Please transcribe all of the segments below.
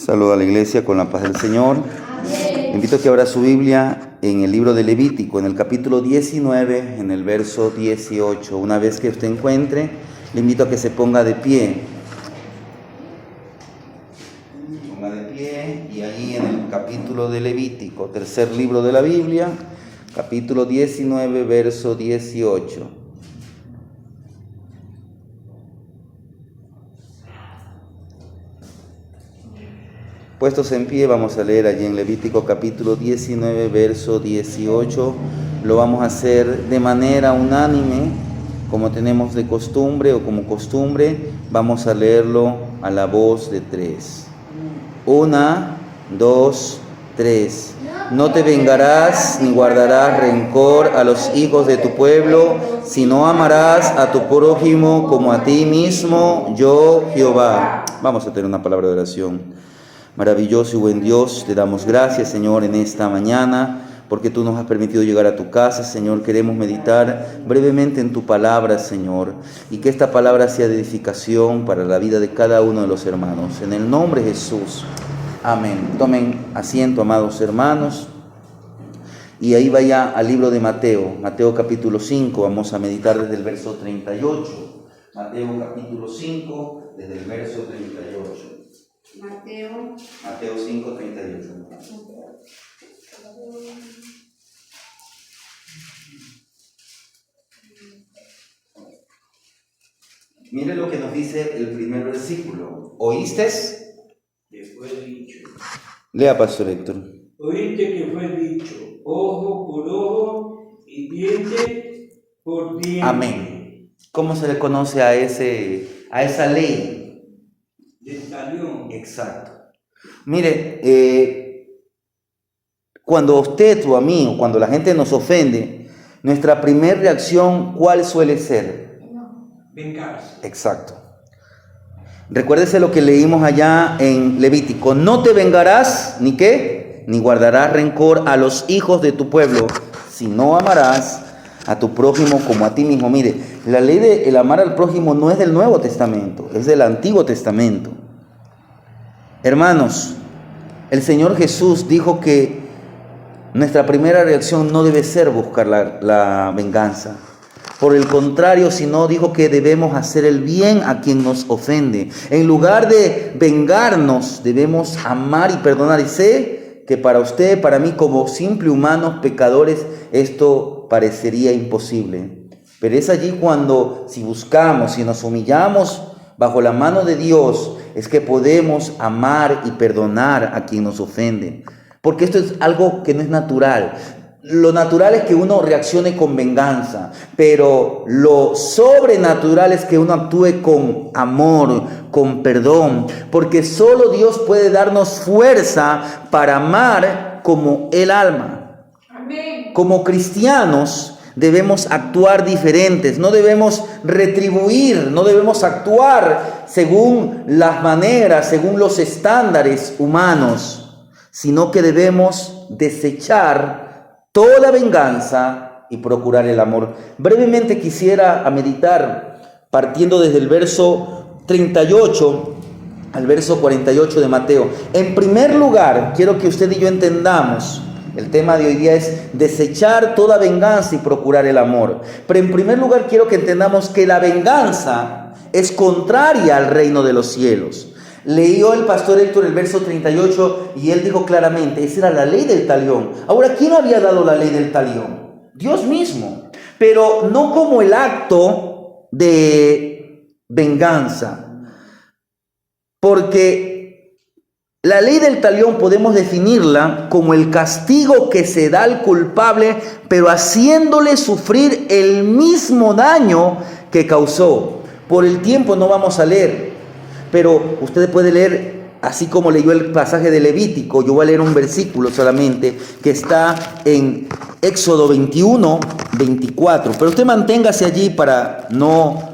Saludo a la iglesia con la paz del Señor. Amén. Invito a que abra su Biblia en el libro de Levítico, en el capítulo 19, en el verso 18. Una vez que usted encuentre, le invito a que se ponga de pie. Ponga de pie y ahí en el capítulo de Levítico, tercer libro de la Biblia, capítulo 19, verso 18. Puestos en pie, vamos a leer allí en Levítico capítulo 19, verso 18. Lo vamos a hacer de manera unánime, como tenemos de costumbre o como costumbre. Vamos a leerlo a la voz de tres. 1, 2, 3. No te vengarás ni guardarás rencor a los hijos de tu pueblo, sino amarás a tu prójimo como a ti mismo, yo Jehová. Vamos a tener una palabra de oración. Maravilloso y buen Dios, te damos gracias, Señor, en esta mañana, porque tú nos has permitido llegar a tu casa, Señor. Queremos meditar brevemente en tu palabra, Señor, y que esta palabra sea de edificación para la vida de cada uno de los hermanos. En el nombre de Jesús, amén. Tomen asiento, amados hermanos, y ahí vaya al libro de Mateo, Mateo capítulo 5, vamos a meditar desde el verso 38. Mateo capítulo 5, desde el verso 38. Mateo 5, 38. Mire lo que nos dice el primer versículo. ¿Oíste? Que fue dicho. Lea, Pastor Héctor. Oíste que fue dicho, ojo por ojo y diente por diente. Amén. ¿Cómo se le conoce a esa ley? Del talión. Exacto. Mire, cuando usted o a mí, o cuando la gente nos ofende, nuestra primera reacción, ¿cuál suele ser? Vengarse. Exacto. Recuérdese lo que leímos allá en Levítico. No te vengarás, ¿ni qué? Ni guardarás rencor a los hijos de tu pueblo, sino amarás a tu prójimo como a ti mismo. Mire, la ley de el amar al prójimo no es del Nuevo Testamento, es del Antiguo Testamento. Hermanos, el Señor Jesús dijo que nuestra primera reacción no debe ser buscar la venganza. Por el contrario, sino dijo que debemos hacer el bien a quien nos ofende. En lugar de vengarnos, debemos amar y perdonar. Y sé que para usted, para mí, como simples humanos pecadores, esto parecería imposible. Pero es allí cuando, si buscamos, si nos humillamos bajo la mano de Dios, es que podemos amar y perdonar a quien nos ofende. Porque esto es algo que no es natural. Lo natural es que uno reaccione con venganza, pero lo sobrenatural es que uno actúe con amor, con perdón, porque solo Dios puede darnos fuerza para amar como Él ama. Amén. Como cristianos debemos actuar diferentes, no debemos retribuir, no debemos actuar según las maneras, según los estándares humanos, sino que debemos desechar toda venganza y procurar el amor. Brevemente quisiera meditar partiendo desde el verso 38 al verso 48 de Mateo. En primer lugar, quiero que usted y yo entendamos, el tema de hoy día es desechar toda venganza y procurar el amor. Pero en primer lugar quiero que entendamos que la venganza es contraria al reino de los cielos. Leyó el pastor Héctor el verso 38 y él dijo claramente, esa era la ley del talión. Ahora, ¿quién había dado la ley del talión? Dios mismo, pero no como el acto de venganza. Porque la ley del talión podemos definirla como el castigo que se da al culpable, pero haciéndole sufrir el mismo daño que causó. Por el tiempo no vamos a leer, pero usted puede leer, así como leyó el pasaje de Levítico. Yo voy a leer un versículo solamente que está en Éxodo 21, 24. Pero usted manténgase allí para no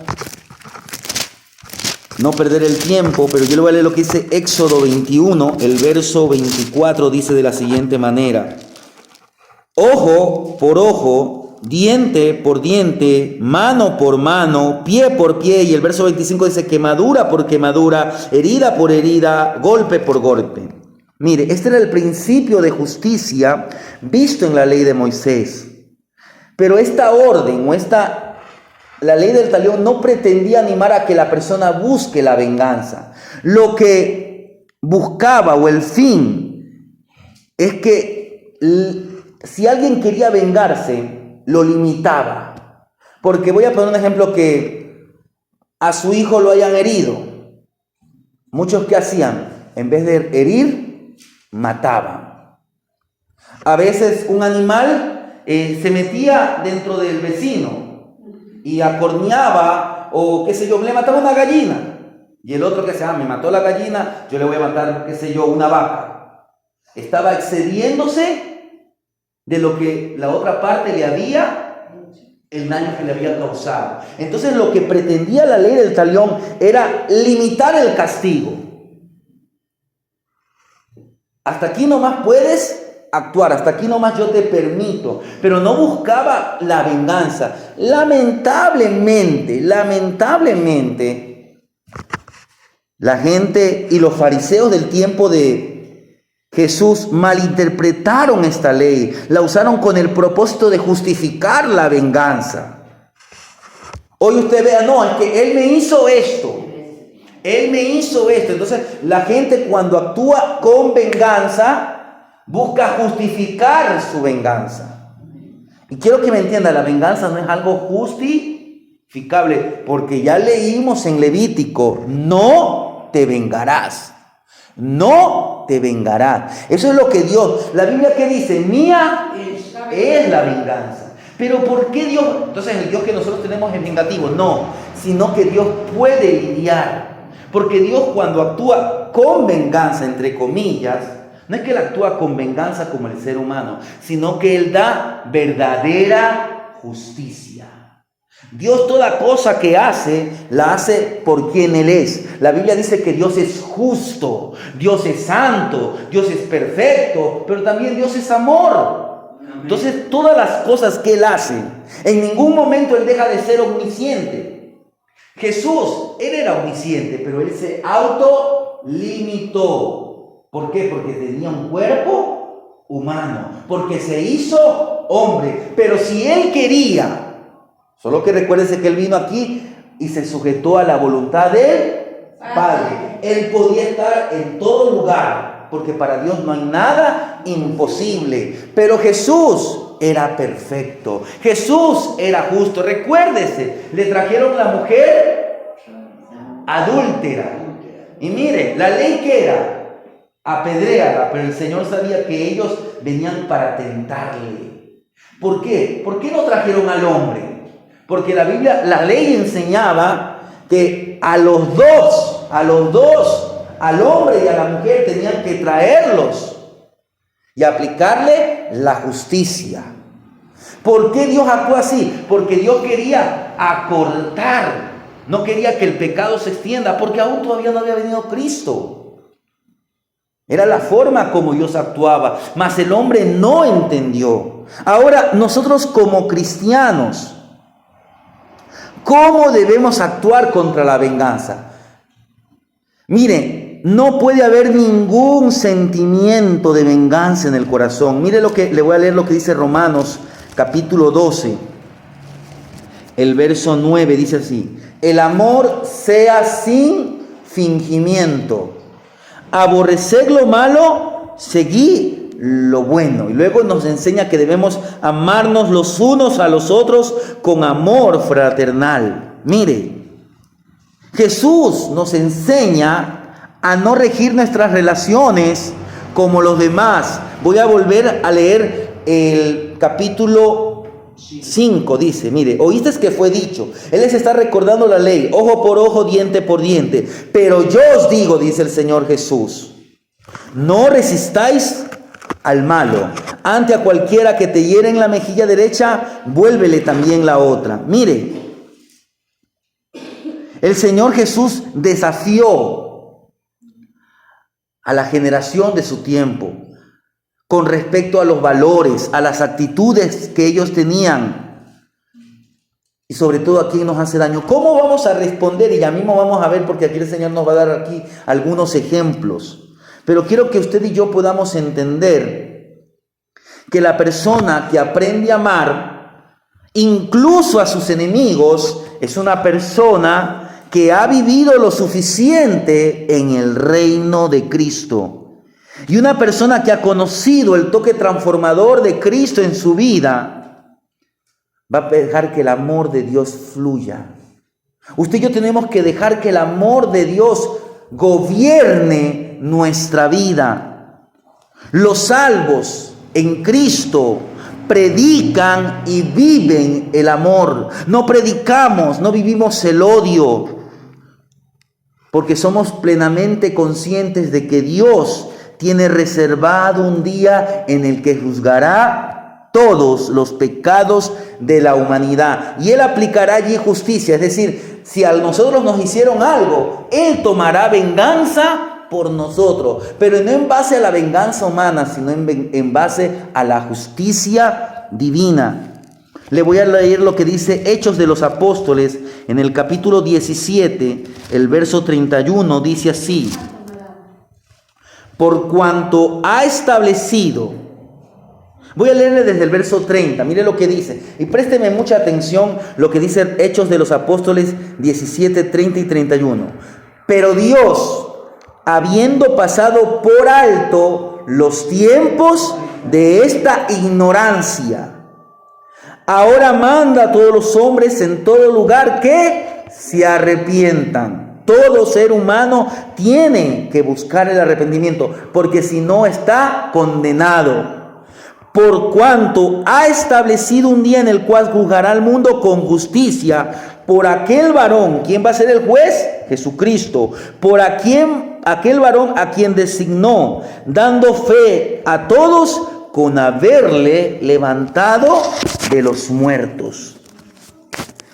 perder el tiempo, pero yo le voy a leer lo que dice Éxodo 21, el verso 24 dice de la siguiente manera: ojo por ojo diente por diente, mano por mano, pie por pie, y el verso 25 dice quemadura por quemadura, herida por herida, golpe por golpe. Mire, este era el principio de justicia visto en la ley de Moisés. Pero esta orden o la ley del talión no pretendía animar a que la persona busque la venganza. Lo que buscaba o el fin es que si alguien quería vengarse, lo limitaba. Porque voy a poner un ejemplo, que a su hijo lo hayan herido. Muchos, ¿qué hacían? En vez de herir, mataban. A veces un animal se metía dentro del vecino y acorneaba, o qué sé yo, le mataba una gallina. Y el otro que se me mató la gallina, yo le voy a matar, qué sé yo, una vaca. Estaba excediéndose de lo que la otra parte le había, el daño que le había causado. Entonces lo que pretendía la ley del talión era limitar el castigo. Hasta aquí nomás puedes actuar, hasta aquí nomás yo te permito, pero no buscaba la venganza. Lamentablemente, la gente y los fariseos del tiempo de Jesús malinterpretaron esta ley, la usaron con el propósito de justificar la venganza. Hoy usted vea, no, es que él me hizo esto. Entonces la gente, cuando actúa con venganza, busca justificar su venganza. Y quiero que me entienda, la venganza no es algo justificable, porque ya leímos en Levítico, no te vengarás. No te vengarás. Eso es lo que Dios, la Biblia, que dice, mía es la venganza. Pero ¿por qué Dios? Entonces el Dios que nosotros tenemos es vengativo. No, sino que Dios puede lidiar. Porque Dios, cuando actúa con venganza, entre comillas, no es que Él actúa con venganza como el ser humano, sino que Él da verdadera justicia. Dios, toda cosa que hace, la hace por quien Él es. La Biblia dice que Dios es justo, Dios es santo, Dios es perfecto, pero también Dios es amor. Entonces, todas las cosas que Él hace, en ningún momento Él deja de ser omnisciente. Jesús, Él era omnisciente, pero Él se autolimitó. ¿Por qué? Porque tenía un cuerpo humano, porque se hizo hombre. Pero si Él quería, solo que recuérdense que Él vino aquí y se sujetó a la voluntad del Padre. Él podía estar en todo lugar, porque para Dios no hay nada imposible. Pero Jesús era perfecto. Jesús era justo. Recuérdese, le trajeron la mujer adúltera. Y mire, la ley que era, apedréala, pero el Señor sabía que ellos venían para tentarle. ¿Por qué? ¿Por qué no trajeron al hombre? Porque la Biblia, la ley enseñaba que a los dos, al hombre y a la mujer, tenían que traerlos y aplicarle la justicia. ¿Por qué Dios actuó así? Porque Dios quería acortar, no quería que el pecado se extienda, porque aún todavía no había venido Cristo. Era la forma como Dios actuaba, mas el hombre no entendió. Ahora, nosotros como cristianos, ¿cómo debemos actuar contra la venganza? Mire, no puede haber ningún sentimiento de venganza en el corazón. Mire lo que le voy a leer, lo que dice Romanos capítulo 12, el verso 9, dice así: el amor sea sin fingimiento, aborreced lo malo, seguid lo bueno. Y luego nos enseña que debemos amarnos los unos a los otros con amor fraternal. Mire, Jesús nos enseña a no regir nuestras relaciones como los demás. Voy a volver a leer el capítulo 5, dice, mire, oíste que fue dicho. Él les está recordando la ley, ojo por ojo, diente por diente. Pero yo os digo, dice el Señor Jesús, no resistáis al malo. Ante a cualquiera que te hiere en la mejilla derecha, vuélvele también la otra. Mire, el Señor Jesús desafió a la generación de su tiempo con respecto a los valores, a las actitudes que ellos tenían y sobre todo a quién nos hace daño. ¿Cómo vamos a responder? Y ya mismo vamos a ver, porque aquí el Señor nos va a dar aquí algunos ejemplos. Pero quiero que usted y yo podamos entender que la persona que aprende a amar, incluso a sus enemigos, es una persona que ha vivido lo suficiente en el reino de Cristo. Y una persona que ha conocido el toque transformador de Cristo en su vida, va a dejar que el amor de Dios fluya. Usted y yo tenemos que dejar que el amor de Dios gobierne nuestra vida. Los salvos en Cristo predican y viven el amor. No predicamos, no vivimos el odio, porque somos plenamente conscientes de que Dios tiene reservado un día en el que juzgará todos los pecados de la humanidad, y Él aplicará allí justicia. Es decir, si a nosotros nos hicieron algo, Él tomará venganza por nosotros, pero no en base a la venganza humana, sino en base a la justicia divina. Le voy a leer lo que dice Hechos de los Apóstoles en el capítulo 17, el verso 31, dice así: por cuanto ha establecido. Voy a leerle desde el verso 30, mire lo que dice, y présteme mucha atención lo que dice Hechos de los Apóstoles 17, 30 y 31. Pero Dios, habiendo pasado por alto los tiempos de esta ignorancia, ahora manda a todos los hombres en todo lugar que se arrepientan. Todo ser humano tiene que buscar el arrepentimiento, porque si no está condenado. Por cuanto ha establecido un día en el cual juzgará al mundo con justicia por aquel varón. ¿Quién va a ser el juez? Jesucristo. Por aquel varón a quien designó, dando fe a todos con haberle levantado de los muertos.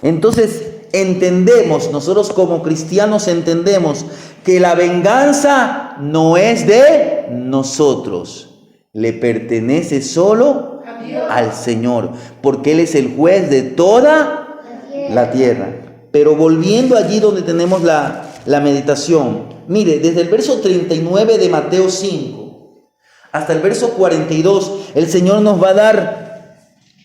Entonces entendemos, nosotros como cristianos entendemos que la venganza no es de nosotros. Le pertenece solo al Señor, porque Él es el juez de toda la tierra. Pero volviendo allí donde tenemos la meditación, mire, desde el verso 39 de Mateo 5 hasta el verso 42, el Señor nos va a dar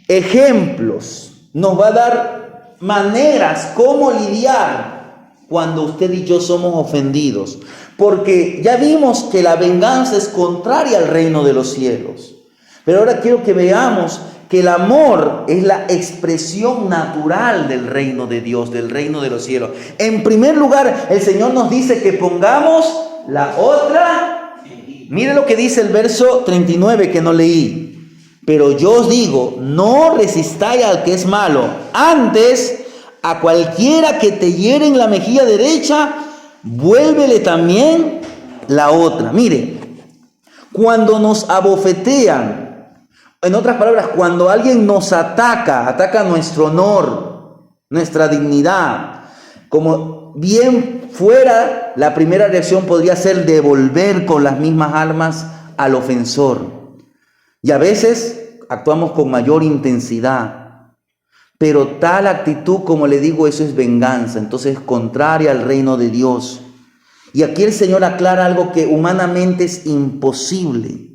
ejemplos, nos va a dar maneras cómo lidiar cuando usted y yo somos ofendidos. Porque ya vimos que la venganza es contraria al reino de los cielos. Pero ahora quiero que veamos que el amor es la expresión natural del reino de Dios, del reino de los cielos. En primer lugar, el Señor nos dice que pongamos la otra. Mire lo que dice el verso 39 que no leí. Pero yo os digo, no resistáis al que es malo. Antes, a cualquiera que te hiere en la mejilla derecha, vuélvele también la otra. Mire, cuando nos abofetean, en otras palabras, cuando alguien nos ataca nuestro honor, nuestra dignidad, como bien fuera, la primera reacción podría ser devolver con las mismas armas al ofensor. Y a veces actuamos con mayor intensidad. Pero tal actitud, como le digo, eso es venganza. Entonces es contraria al reino de Dios. Y aquí el Señor aclara algo que humanamente es imposible.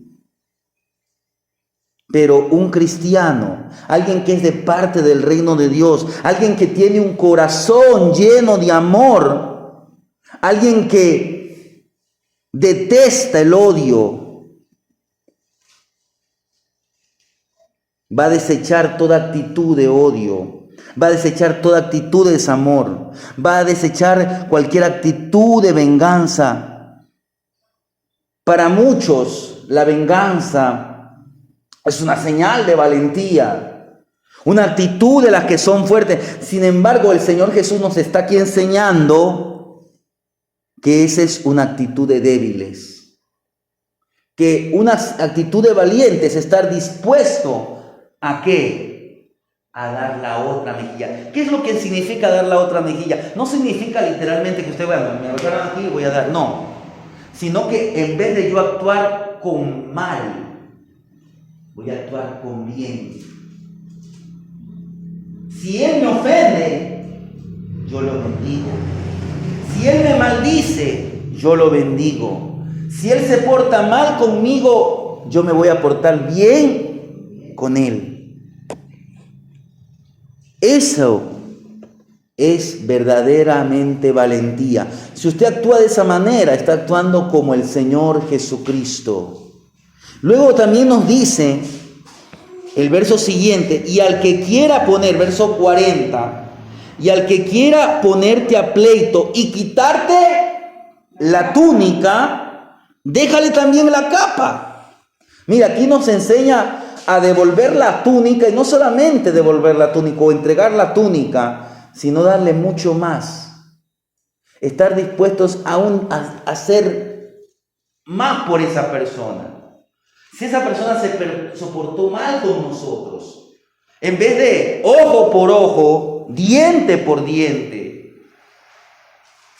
Pero un cristiano, alguien que es de parte del reino de Dios, alguien que tiene un corazón lleno de amor, alguien que detesta el odio, va a desechar toda actitud de odio, va a desechar toda actitud de desamor, va a desechar cualquier actitud de venganza. Para muchos, la venganza es una señal de valentía, una actitud de las que son fuertes. Sin embargo, el Señor Jesús nos está aquí enseñando que esa es una actitud de débiles, que una actitud de valientes es estar dispuesto ¿a qué? A dar la otra mejilla. ¿Qué es lo que significa dar la otra mejilla? No significa literalmente que usted, bueno, me agarran aquí y voy a dar, no. Sino que en vez de yo actuar con mal, voy a actuar con bien. Si él me ofende, yo lo bendigo. Si él me maldice, yo lo bendigo. Si él se porta mal conmigo, yo me voy a portar bien con él. Eso es verdaderamente valentía. Si usted actúa de esa manera, está actuando como el Señor Jesucristo. Luego también nos dice el verso siguiente, y al que quiera poner, verso 40, y al que quiera ponerte a pleito y quitarte la túnica, déjale también la capa. Mira, aquí nos enseña a devolver la túnica, y no solamente devolver la túnica o entregar la túnica, sino darle mucho más. Estar dispuestos a hacer más por esa persona. Si esa persona se soportó mal con nosotros, en vez de ojo por ojo, diente por diente,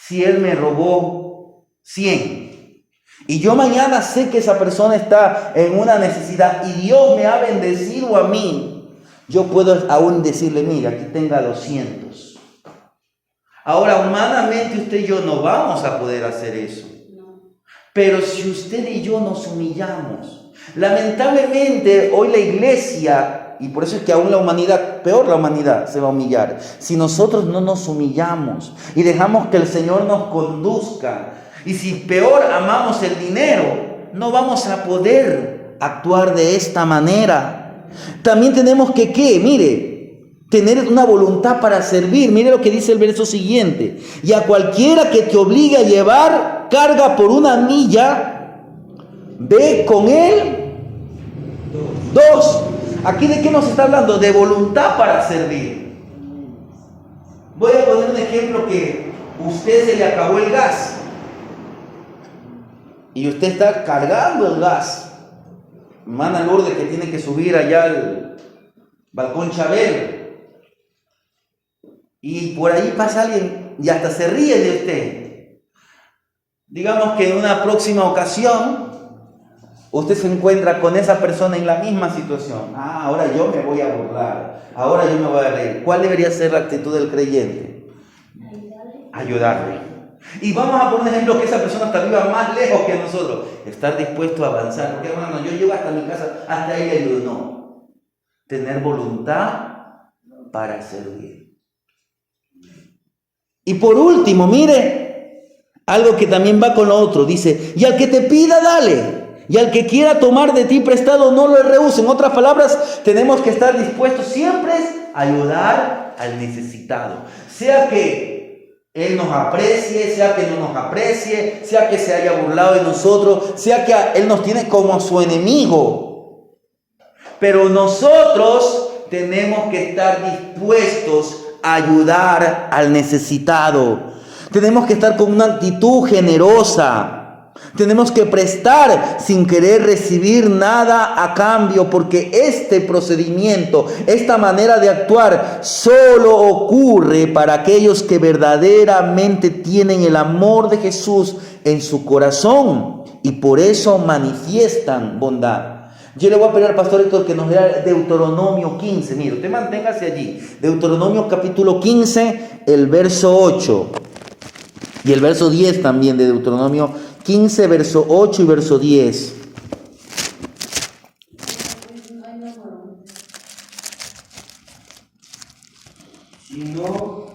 si él me robó 100 y yo mañana sé que esa persona está en una necesidad y Dios me ha bendecido a mí, yo puedo aún decirle, mira, aquí tenga 200. Ahora, humanamente usted y yo no vamos a poder hacer eso. Pero si usted y yo nos humillamos, lamentablemente hoy la iglesia, y por eso es que aún la humanidad, peor la humanidad se va a humillar, si nosotros no nos humillamos y dejamos que el Señor nos conduzca, y si peor amamos el dinero, no vamos a poder actuar de esta manera. También tenemos que, ¿qué? Mire, tener una voluntad para servir. Mire lo que dice el verso siguiente. Y a cualquiera que te obligue a llevar carga por una milla, ve con él 2. ¿Aquí de qué nos está hablando? De voluntad para servir. Voy a poner un ejemplo que usted se le acabó el gas y usted está cargando el gas. Hermana Lourdes, que tiene que subir allá al balcón Chabel, y por ahí pasa alguien y hasta se ríe de usted. Digamos que en una próxima ocasión usted se encuentra con esa persona en la misma situación. Ahora yo me voy a burlar, ahora yo me voy a reír. ¿Cuál debería ser la actitud del creyente? Ayudarle. Y vamos a poner un ejemplo que esa persona hasta viva más lejos que nosotros. Estar dispuesto a avanzar. Porque hermano, yo llego hasta mi casa, hasta ahí le ayudo. No. Tener voluntad para servir. Y por último, mire, algo que también va con lo otro. Dice, y al que te pida, dale. Y al que quiera tomar de ti prestado, no lo rehúse. En otras palabras, tenemos que estar dispuestos siempre a ayudar al necesitado. Sea que él nos aprecie, sea que no nos aprecie, sea que se haya burlado de nosotros, sea que él nos tiene como su enemigo. Pero nosotros tenemos que estar dispuestos a ayudar al necesitado. Tenemos que estar con una actitud generosa. Tenemos que prestar sin querer recibir nada a cambio, porque este procedimiento, esta manera de actuar, solo ocurre para aquellos que verdaderamente tienen el amor de Jesús en su corazón y por eso manifiestan bondad. Yo le voy a pedir al pastor Héctor que nos lea Deuteronomio 15. Mire, usted manténgase allí. Deuteronomio capítulo 15, el verso 8 y el verso 10 también de Deuteronomio 15, verso 8 y verso 10. Si no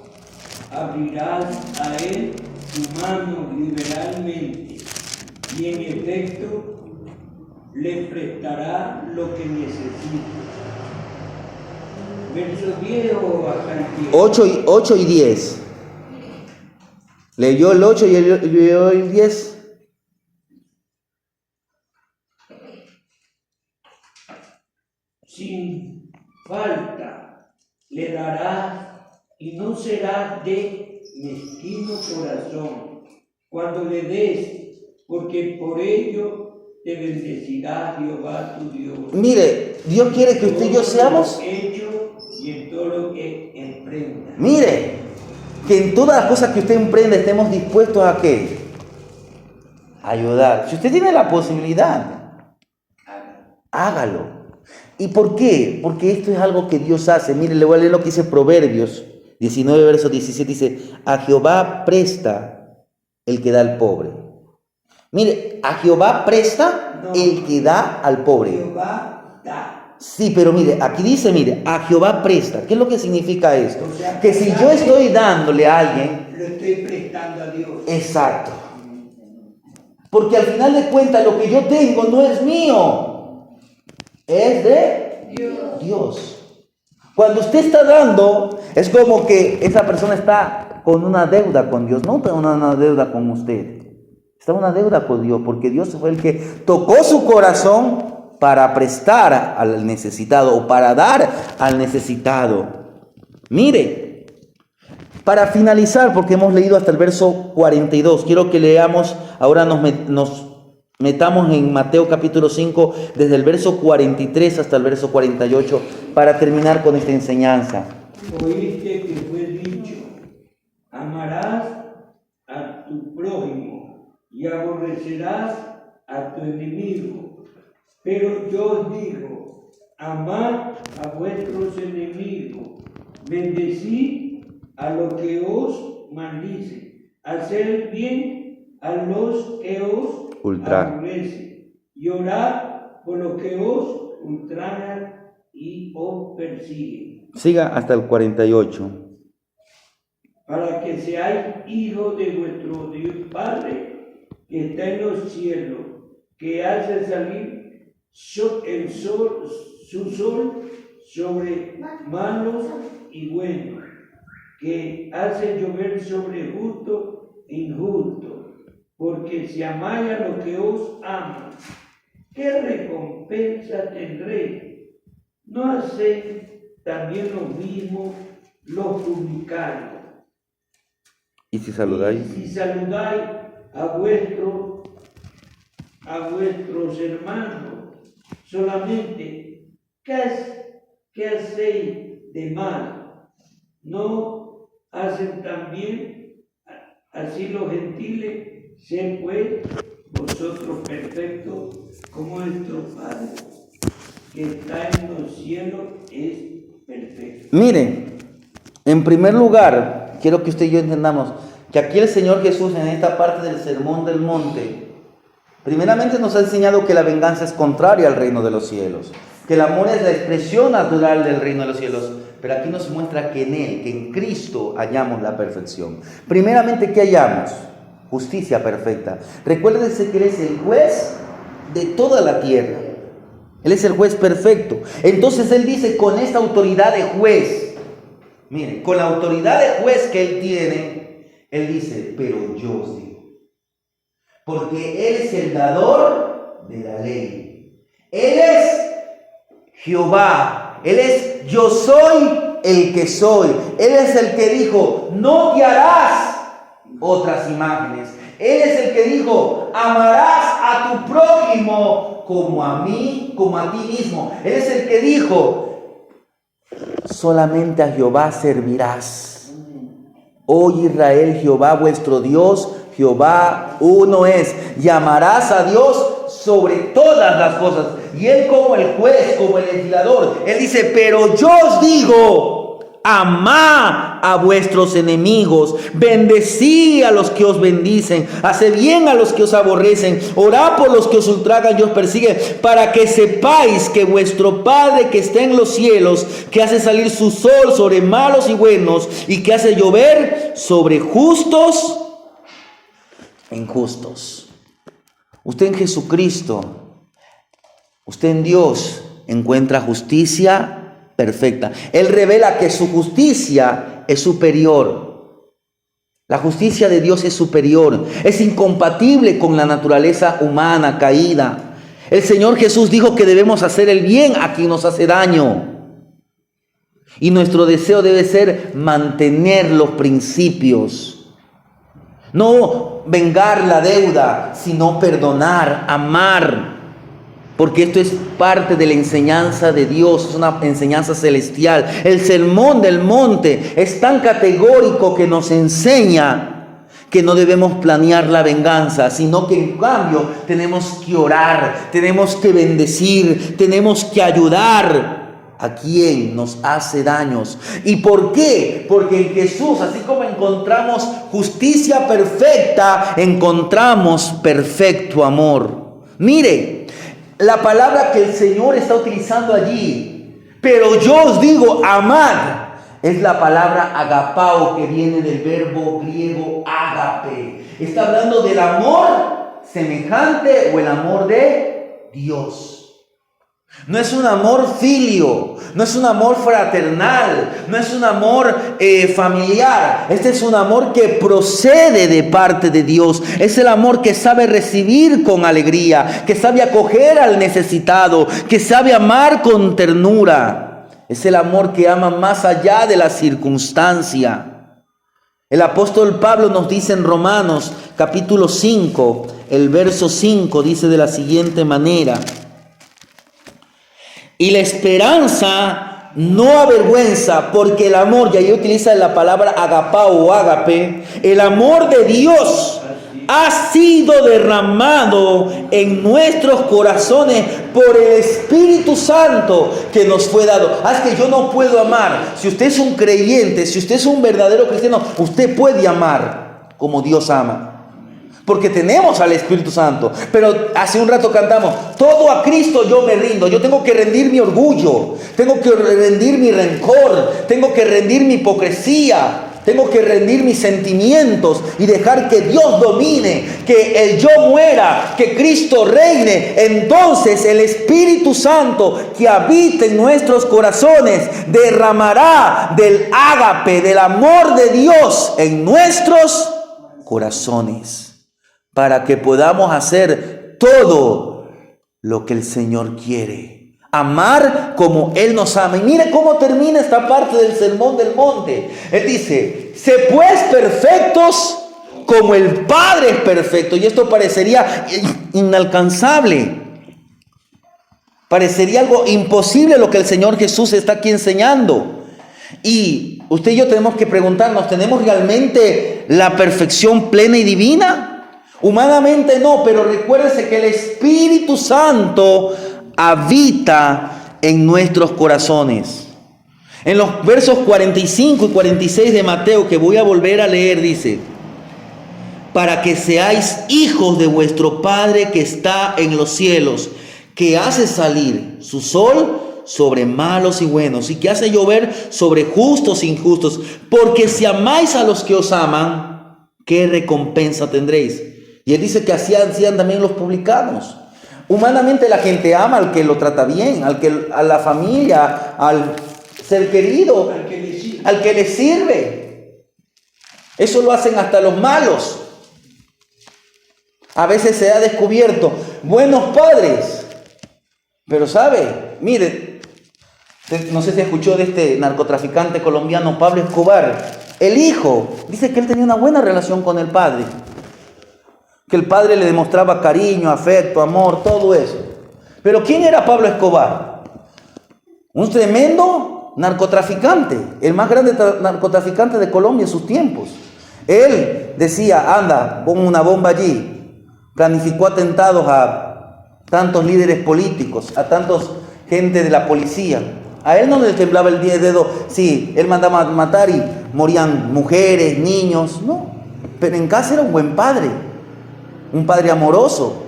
abrirás a él tu mano liberalmente, y en efecto le prestará lo que necesita. Verso 10 o hasta el 10. 8 y 10. ¿Leyó el 8 y el 10? Sin falta le darás y no será de mezquino corazón cuando le des, porque por ello te bendecirá Jehová tu Dios. Mire, Dios quiere que usted y yo seamos. Hecho y en todo lo que emprenda. Mire, que en todas las cosas que usted emprenda estemos dispuestos a ¿qué? Ayudar. Si usted tiene la posibilidad, hágalo. ¿Y por qué? Porque esto es algo que Dios hace. Mire, le voy a leer lo que dice Proverbios 19, verso 17. Dice, a Jehová presta el que da al pobre. Mire, a Jehová presta el que da al pobre. Jehová da. Sí, pero mire, aquí dice, mire, a Jehová presta. ¿Qué es lo que significa esto? O sea, Que si yo estoy dándole a alguien, lo estoy prestando a Dios. exacto. Porque al final de cuentas lo que yo tengo no es mío, es de Dios. Cuando usted está dando, es como que esa persona está con una deuda con Dios, no una deuda con usted. Está una deuda con Dios, porque Dios fue el que tocó su corazón para prestar al necesitado o para dar al necesitado. Mire, para finalizar, porque hemos leído hasta el verso 42, quiero que leamos, ahora nos metamos en Mateo capítulo 5, desde el verso 43 hasta el verso 48, para terminar con esta enseñanza. Oíste que fue dicho, amarás a tu prójimo y aborrecerás a tu enemigo. Pero yo os digo, amad a vuestros enemigos, bendecid a los que os maldicen, haced el bien a los que os aborrecen, y orad por los que os ultrajan y os persiguen. Siga hasta el 48. Para que seáis hijos de vuestro Dios Padre, que está en los cielos, que hace salir su sol sobre malos y buenos, que hace llover sobre justo e injusto, porque si amáis a los que os aman, ¿qué recompensa tendréis? ¿No hacen también lo mismo los publicanos? ¿Y si saludáis? Y si saludáis a vuestros hermanos, solamente, ¿qué hacéis de mal? ¿No hacen también así los gentiles? Sed pues vosotros perfectos, como vuestro Padre que está en los cielos es perfecto. Miren, en primer lugar, quiero que usted y yo entendamos que aquí el Señor Jesús, en esta parte del Sermón del Monte, primeramente nos ha enseñado que la venganza es contraria al reino de los cielos, que el amor es la expresión natural del reino de los cielos, pero aquí nos muestra que en Él, que en Cristo hallamos la perfección. Primeramente, ¿qué hallamos? Justicia perfecta. Recuérdense que Él es el juez de toda la tierra. Él es el juez perfecto. Entonces Él dice, con esta autoridad de juez, miren, con la autoridad de juez que Él tiene, Él dice, pero yo os digo. Porque Él es el dador de la ley. Él es Jehová. Él es yo soy el que soy. Él es el que dijo, no te harás otras imágenes. Él es el que dijo, amarás a tu prójimo como a mí, como a ti mismo. Él es el que dijo, solamente a Jehová servirás. Oh Israel, Jehová vuestro Dios, Jehová uno es. Llamarás a Dios sobre todas las cosas. Y Él como el juez, como el legislador, Él dice, pero yo os digo, amad a vuestros enemigos, bendecí a los que os bendicen, haced bien a los que os aborrecen, orad por los que os ultrajan y os persiguen, para que sepáis que vuestro Padre que está en los cielos, que hace salir su sol sobre malos y buenos, y que hace llover sobre justos e injustos. Usted en Jesucristo, usted en Dios encuentra justicia perfecta. Él revela que su justicia es superior. La justicia de Dios es superior. Es incompatible con la naturaleza humana caída. El Señor Jesús dijo que debemos hacer el bien a quien nos hace daño. Y nuestro deseo debe ser mantener los principios. No vengar la deuda, sino perdonar, amar. Porque esto es parte de la enseñanza de Dios, es una enseñanza celestial. El sermón del monte es tan categórico que nos enseña que no debemos planear la venganza, sino que en cambio tenemos que orar, tenemos que bendecir, tenemos que ayudar a quien nos hace daños. ¿Y por qué? Porque en Jesús, así como encontramos justicia perfecta, encontramos perfecto amor. Mire, la palabra que el Señor está utilizando allí, pero yo os digo, amad, es la palabra agapao, que viene del verbo griego ágape. Está hablando del amor semejante o el amor de Dios. No es un amor filio, no es un amor fraternal, no es un amor familiar. Este es un amor que procede de parte de Dios. Es el amor que sabe recibir con alegría, que sabe acoger al necesitado, que sabe amar con ternura. Es el amor que ama más allá de la circunstancia. El apóstol Pablo nos dice en Romanos capítulo 5, el verso 5, dice de la siguiente manera: y la esperanza no avergüenza, porque el amor, y ahí utiliza la palabra agapao o ágape, el amor de Dios ha sido derramado en nuestros corazones por el Espíritu Santo que nos fue dado. Es que yo no puedo amar. Si usted es un creyente, si usted es un verdadero cristiano, usted puede amar como Dios ama, porque tenemos al Espíritu Santo. Pero hace un rato cantamos: todo a Cristo yo me rindo. Yo tengo que rendir mi orgullo, tengo que rendir mi rencor, tengo que rendir mi hipocresía, tengo que rendir mis sentimientos y dejar que Dios domine, que el yo muera, que Cristo reine. Entonces el Espíritu Santo que habita en nuestros corazones derramará del ágape, del amor de Dios en nuestros corazones, para que podamos hacer todo lo que el Señor quiere. Amar como Él nos ama. Y mire cómo termina esta parte del Sermón del Monte. Él dice: sé pues perfectos como el Padre es perfecto. Y esto parecería inalcanzable. Parecería algo imposible lo que el Señor Jesús está aquí enseñando. Y usted y yo tenemos que preguntarnos: ¿tenemos realmente la perfección plena y divina? Humanamente no, pero recuérdese que el Espíritu Santo habita en nuestros corazones. En los versos 45 y 46 de Mateo, que voy a volver a leer, dice: para que seáis hijos de vuestro Padre que está en los cielos, que hace salir su sol sobre malos y buenos, y que hace llover sobre justos e injustos. Porque si amáis a los que os aman, ¿qué recompensa tendréis? Y él dice que así hacían también los publicanos. Humanamente la gente ama al que lo trata bien, a la familia, al ser querido, al que le sirve. Eso lo hacen hasta los malos. A veces se ha descubierto buenos padres, pero sabe, mire, no sé si escuchó de este narcotraficante colombiano Pablo Escobar. El hijo dice que él tenía una buena relación con el padre, que el padre le demostraba cariño, afecto, amor, todo eso. Pero ¿quién era Pablo Escobar? Un tremendo narcotraficante, el más grande narcotraficante de Colombia en sus tiempos. Él decía: anda, pon una bomba allí. Planificó atentados a tantos líderes políticos, a tantos gente de la policía. A él no le temblaba el dedo. Sí, él mandaba matar y morían mujeres, niños, no. Pero en casa era un buen padre. Un padre amoroso.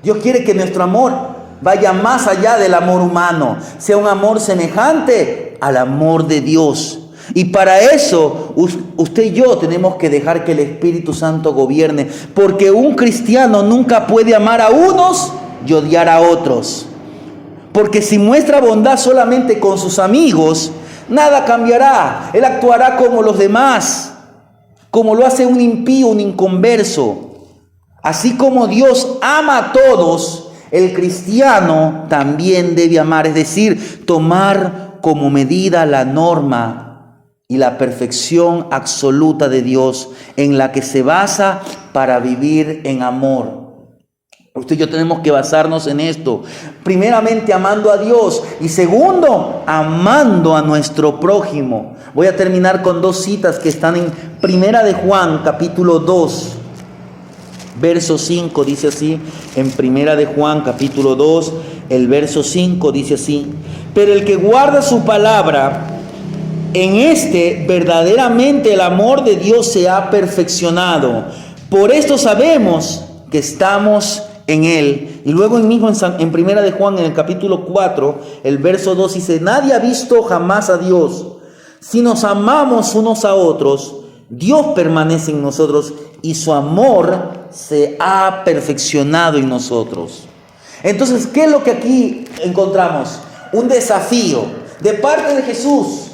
Dios quiere que nuestro amor vaya más allá del amor humano, sea un amor semejante al amor de Dios. Y para eso usted y yo tenemos que dejar que el Espíritu Santo gobierne, porque un cristiano nunca puede amar a unos y odiar a otros. Porque si muestra bondad solamente con sus amigos, nada cambiará. Él actuará como los demás, como lo hace un impío, un inconverso. Así como Dios ama a todos, el cristiano también debe amar, es decir, tomar como medida la norma y la perfección absoluta de Dios en la que se basa para vivir en amor. Usted y yo tenemos que basarnos en esto. Primeramente, amando a Dios. Y segundo, amando a nuestro prójimo. Voy a terminar con dos citas que están en Primera de Juan, capítulo 2, verso 5. Dice así, en Primera de Juan, capítulo 2, el verso 5 dice así: pero el que guarda su palabra, en este verdaderamente el amor de Dios se ha perfeccionado. Por esto sabemos que estamos en Él. Y luego en Primera de Juan, en el capítulo 4, el verso 2 dice: nadie ha visto jamás a Dios. Si nos amamos unos a otros, Dios permanece en nosotros y su amor se ha perfeccionado en nosotros. Entonces, ¿qué es lo que aquí encontramos? Un desafío de parte de Jesús.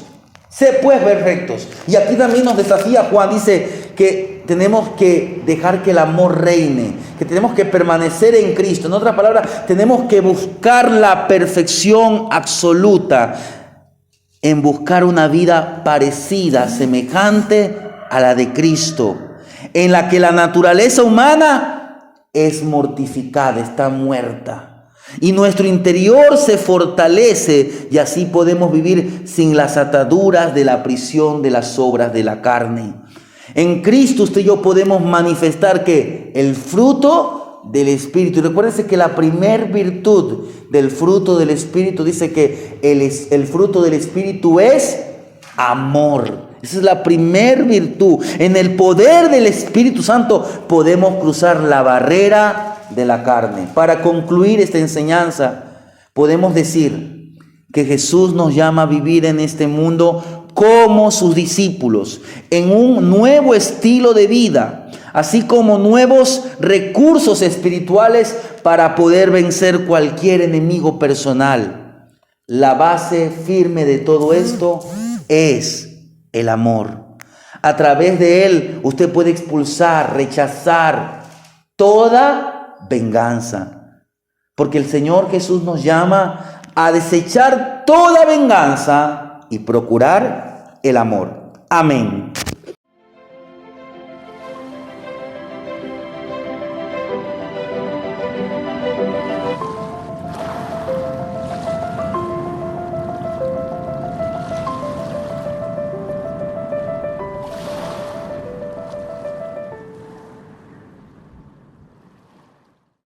Sé pues perfectos. Y aquí también nos desafía Juan, dice que tenemos que dejar que el amor reine, que tenemos que permanecer en Cristo. En otras palabras, tenemos que buscar la perfección absoluta, en buscar una vida parecida, semejante a la de Cristo, en la que la naturaleza humana es mortificada, está muerta. Y nuestro interior se fortalece y así podemos vivir sin las ataduras de la prisión de las obras de la carne. En Cristo usted y yo podemos manifestar que el fruto del Espíritu. Y recuérdense que la primer virtud del fruto del Espíritu dice que el fruto del Espíritu es amor. Esa es la primer virtud. En el poder del Espíritu Santo podemos cruzar la barrera de la carne. Para concluir esta enseñanza, podemos decir que Jesús nos llama a vivir en este mundo como sus discípulos, en un nuevo estilo de vida, así como nuevos recursos espirituales para poder vencer cualquier enemigo personal. La base firme de todo esto es el amor. A través de él usted puede expulsar, rechazar toda venganza, porque el Señor Jesús nos llama a desechar toda venganza y procurar el amor. Amén.